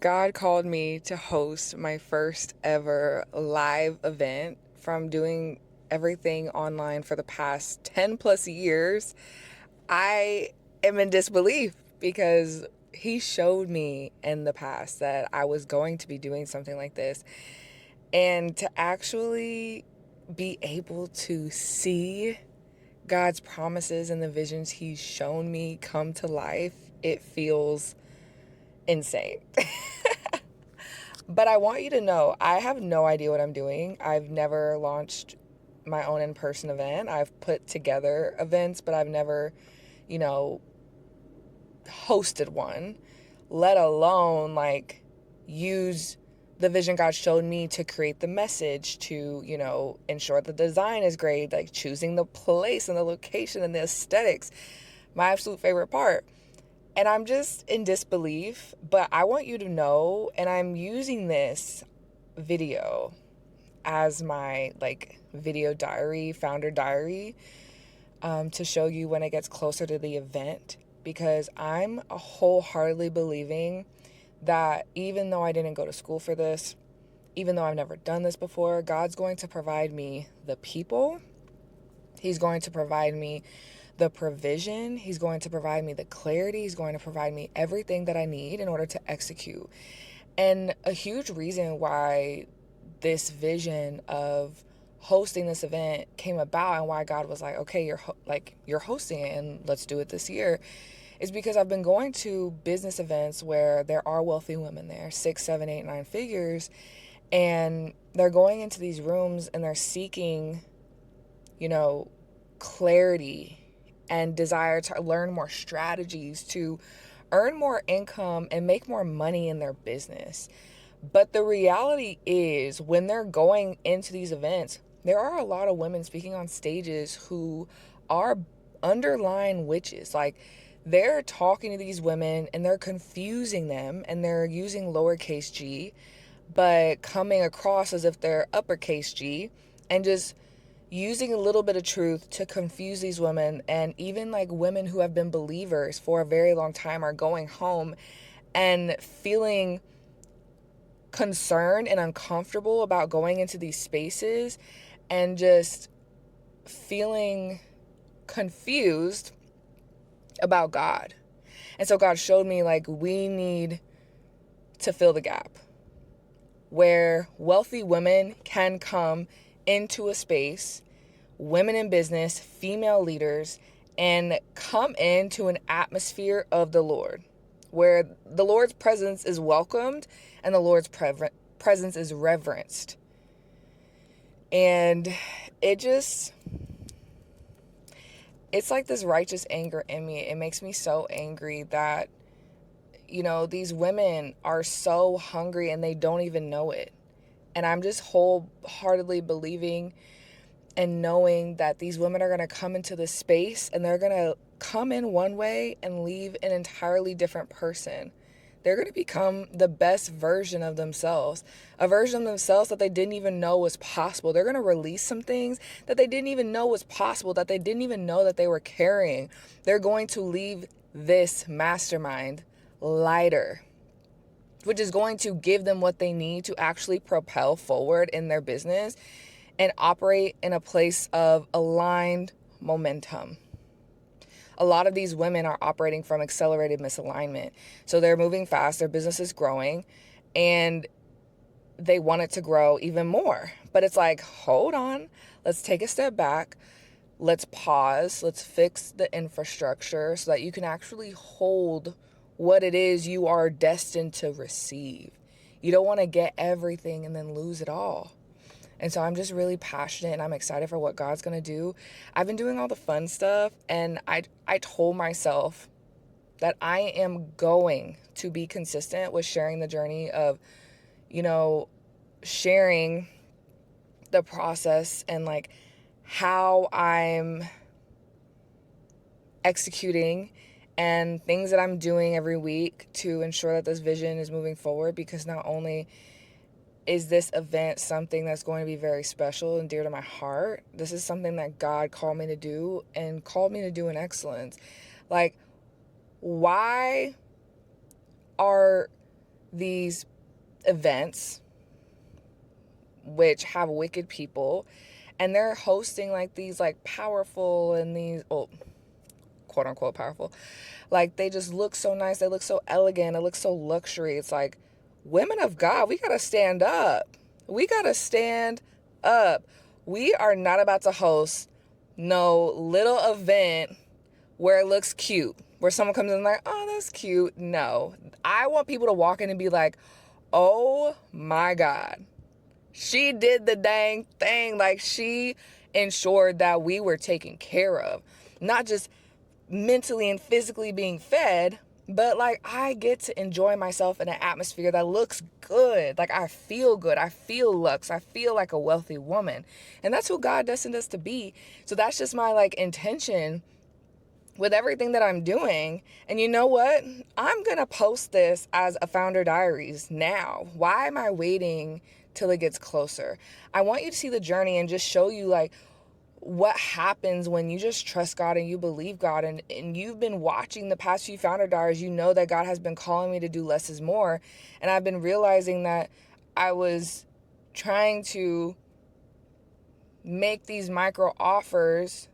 God called me to host my first ever live event from doing everything online for the past 10 plus years. I am in disbelief because He showed me in the past that I was going to be doing something like this. And to actually be able to see God's promises and the visions He's shown me come to life, it feels insane. But I want you to know, I have no idea what I'm doing. I've never launched my own in-person event. I've put together events, but I've never, you know, hosted one, let alone like use the vision God showed me to create the message, to, ensure the design is great, like choosing the place and the location and the aesthetics. My absolute favorite part. And I'm just in disbelief, but I want you to know, and I'm using this video as my like video diary, founder diary, to show you when it gets closer to the event, because I'm wholeheartedly believing that even though I didn't go to school for this, even though I've never done this before, God's going to provide me the people. He's going to provide me the provision. He's going to provide me the clarity. He's going to provide me everything that I need in order to execute. And a huge reason why this vision of hosting this event came about and why God was like, okay, you're hosting it and let's do it this year, is because I've been going to business events where there are wealthy women there, 6, 7, 8, 9 figures, and they're going into these rooms and they're seeking, clarity and desire to learn more strategies to earn more income and make more money in their business. But the reality is, when they're going into these events, there are a lot of women speaking on stages who are underlying witches. Like, they're talking to these women and they're confusing them and they're using lowercase g, but coming across as if they're uppercase G, and just using a little bit of truth to confuse these women. And even like women who have been believers for a very long time are going home and feeling concerned and uncomfortable about going into these spaces and just feeling confused about God. And so God showed me, like, we need to fill the gap where wealthy women can come into a space, women in business, female leaders, and come into an atmosphere of the Lord, where the Lord's presence is welcomed and the Lord's presence is reverenced. And it just, it's like this righteous anger in me. It makes me so angry that, these women are so hungry and they don't even know it. And I'm just wholeheartedly believing and knowing that these women are going to come into this space and they're going to come in one way and leave an entirely different person. They're going to become the best version of themselves, a version of themselves that they didn't even know was possible. They're going to release some things that they didn't even know was possible, that they didn't even know that they were carrying. They're going to leave this mastermind lighter, which is going to give them what they need to actually propel forward in their business and operate in a place of aligned momentum. A lot of these women are operating from accelerated misalignment. So they're moving fast, their business is growing, and they want it to grow even more. But it's like, hold on, let's take a step back. Let's pause. Let's fix the infrastructure so that you can actually hold what it is you are destined to receive. You don't want to get everything and then lose it all. And so I'm just really passionate and I'm excited for what God's going to do. I've been doing all the fun stuff, and I told myself that I am going to be consistent with sharing the journey of, sharing the process and like how I'm executing and things that I'm doing every week to ensure that this vision is moving forward. Because not only is this event something that's going to be very special and dear to my heart, this is something that God called me to do and called me to do in excellence. Like, why are these events which have wicked people, and they're hosting like these like powerful and these, oh, quote unquote powerful, like they just look so nice, they look so elegant, it looks so luxury. It's like, women of God, we gotta stand up. We gotta stand up. We are not about to host no little event where it looks cute, where someone comes in like, oh, that's cute. No, I want people to walk in and be like, oh my God, she did the dang thing. Like, she ensured that we were taken care of, not just mentally and physically being fed, but like I get to enjoy myself in an atmosphere that looks good. Like, I feel good. I feel luxe. I feel like a wealthy woman. And that's who God destined us to be. So that's just my like intention with everything that I'm doing. And you know what? I'm going to post this as a founder diaries now. Why am I waiting till it gets closer? I want you to see the journey and just show you like what happens when you just trust God and you believe God. And you've been watching the past few founder diaries. You know that God has been calling me to do less is more. And I've been realizing that I was trying to make these micro offers,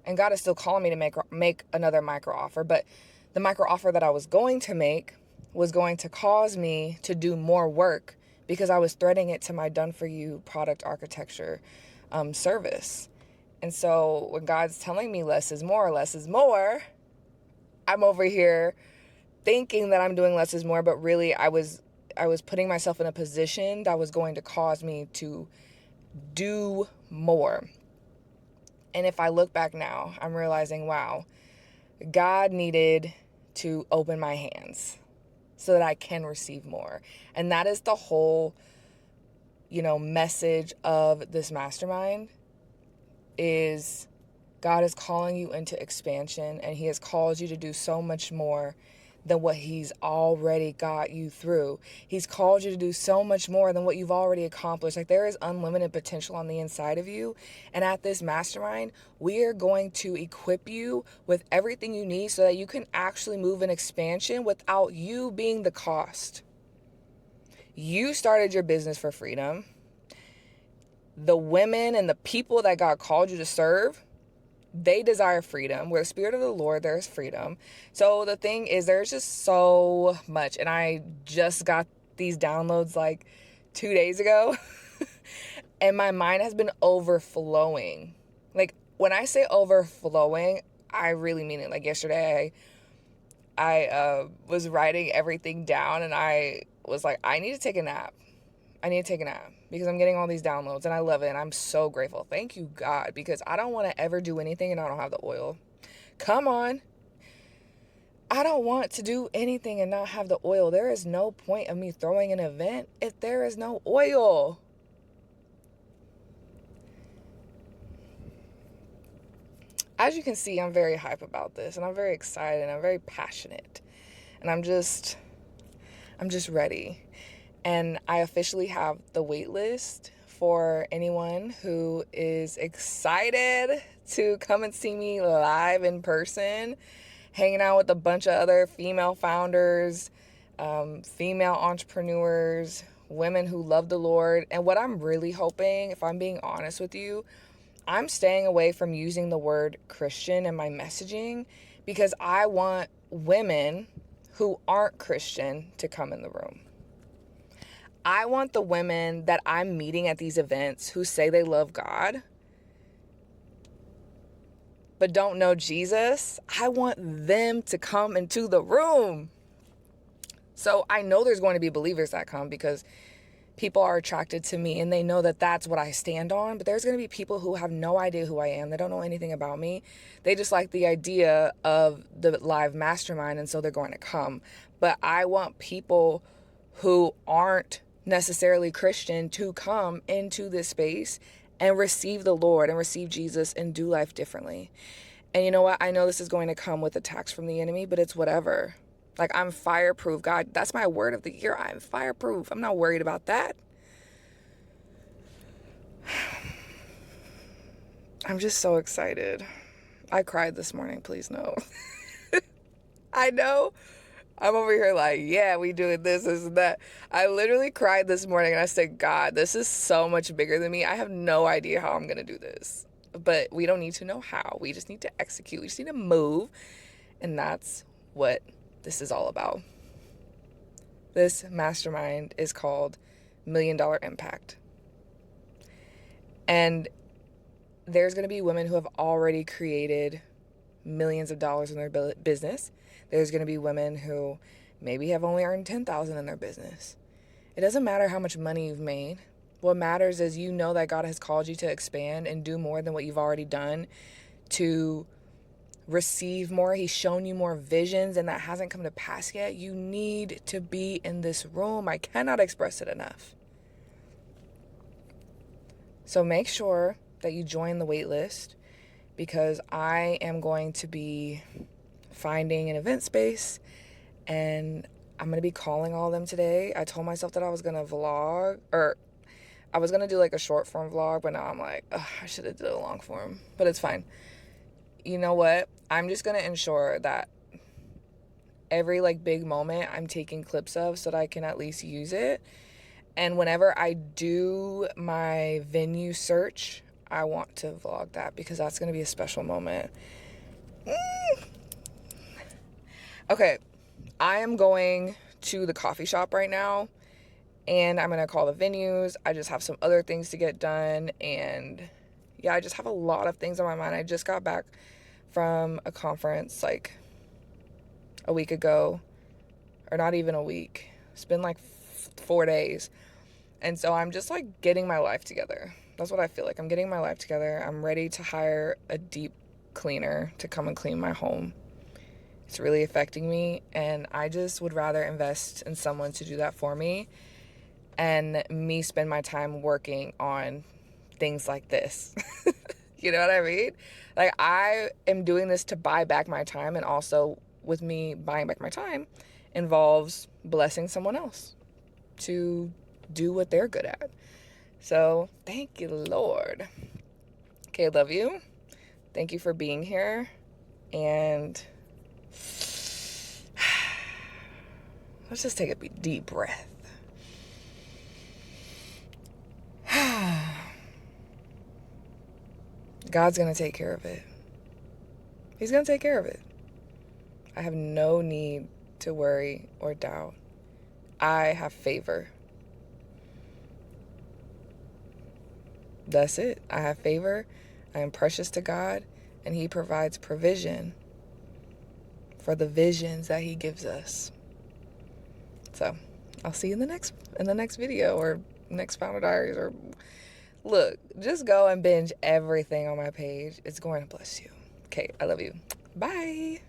and God is still calling me to make another micro offer. But the micro offer that I was going to make was going to cause me to do more work because I was threading it to my done for you product architecture service. And so when God's telling me less is more, I'm over here thinking that I'm doing less is more, but really I was putting myself in a position that was going to cause me to do more. And if I look back now, I'm realizing, wow, God needed to open my hands so that I can receive more. And that is the whole, message of this mastermind is God is calling you into expansion, and he has called you to do so much more than what he's already got you through. He's called you to do so much more than what you've already accomplished. Like, there is unlimited potential on the inside of you. And at this mastermind, we are going to equip you with everything you need so that you can actually move in expansion without you being the cost. You started your business for freedom. The women and the people that God called you to serve, they desire freedom. Where the Spirit of the Lord, there is freedom. So the thing is, there's just so much. And I just got these downloads like 2 days ago. And my mind has been overflowing. Like, when I say overflowing, I really mean it. Like, yesterday, I was writing everything down, and I was like, I need to take a nap. Because I'm getting all these downloads and I love it, and I'm so grateful. Thank you, God, because I don't want to ever do anything and I don't have the oil. Come on. I don't want to do anything and not have the oil. There is no point of me throwing an event if there is no oil. As you can see, I'm very hype about this, and I'm very excited, and I'm very passionate, and I'm just ready. And I officially have the wait list for anyone who is excited to come and see me live in person, hanging out with a bunch of other female founders, female entrepreneurs, women who love the Lord. And what I'm really hoping, if I'm being honest with you, I'm staying away from using the word Christian in my messaging because I want women who aren't Christian to come in the room. I want the women that I'm meeting at these events who say they love God but don't know Jesus. I want them to come into the room. So I know there's going to be believers that come because people are attracted to me and they know that that's what I stand on. But there's going to be people who have no idea who I am. They don't know anything about me. They just like the idea of the live mastermind, and so they're going to come. But I want people who aren't necessarily Christian to come into this space and receive the Lord and receive Jesus and do life differently. And you know what? I know this is going to come with attacks from the enemy, but it's whatever. Like, I'm fireproof. God, that's my word of the year. I'm fireproof. I'm not worried about that. I'm just so excited. I cried this morning. Please no. I know I'm over here like, yeah, we doing this and that. I literally cried this morning and I said, God, this is so much bigger than me. I have no idea how I'm going to do this. But we don't need to know how. We just need to execute. We just need to move. And that's what this is all about. This mastermind is called $1 Million Impact. And there's going to be women who have already created millions of dollars in their business. There's going to be women who maybe have only earned $10,000 in their business. It doesn't matter how much money you've made. What matters is you know that God has called you to expand and do more than what you've already done, to receive more. He's shown you more visions, and that hasn't come to pass yet. You need to be in this room. I cannot express it enough. So make sure that you join the wait list, because I am going to be finding an event space and I'm going to be calling all of them today. I told myself that I was going to vlog, or I was going to do like a short form vlog, but now I'm like, I should have did a long form, but it's fine. You know what? I'm just going to ensure that every like big moment I'm taking clips of so that I can at least use it. And whenever I do my venue search, I want to vlog that, because that's going to be a special moment. Okay, I am going to the coffee shop right now, and I'm going to call the venues. I just have some other things to get done, and yeah, I just have a lot of things on my mind. I just got back from a conference like a week ago, or not even a week. It's been like 4 days. And so I'm just like getting my life together. That's what I feel like. I'm getting my life together. I'm ready to hire a deep cleaner to come and clean my home. It's really affecting me, and I just would rather invest in someone to do that for me and me spend my time working on things like this. You know what I mean? Like, I am doing this to buy back my time, and also with me buying back my time involves blessing someone else to do what they're good at. So thank you, Lord. Okay, love you. Thank you for being here. And let's just take a deep breath. God's going to take care of it. He's going to take care of it. I have no need to worry or doubt. I have favor. That's it. I have favor. I am precious to God, and He provides provision for the visions that He gives us. So I'll see you in the next video, or next Founder Diaries, or look, just go and binge everything on my page. It's going to bless you. Okay, I love you. Bye.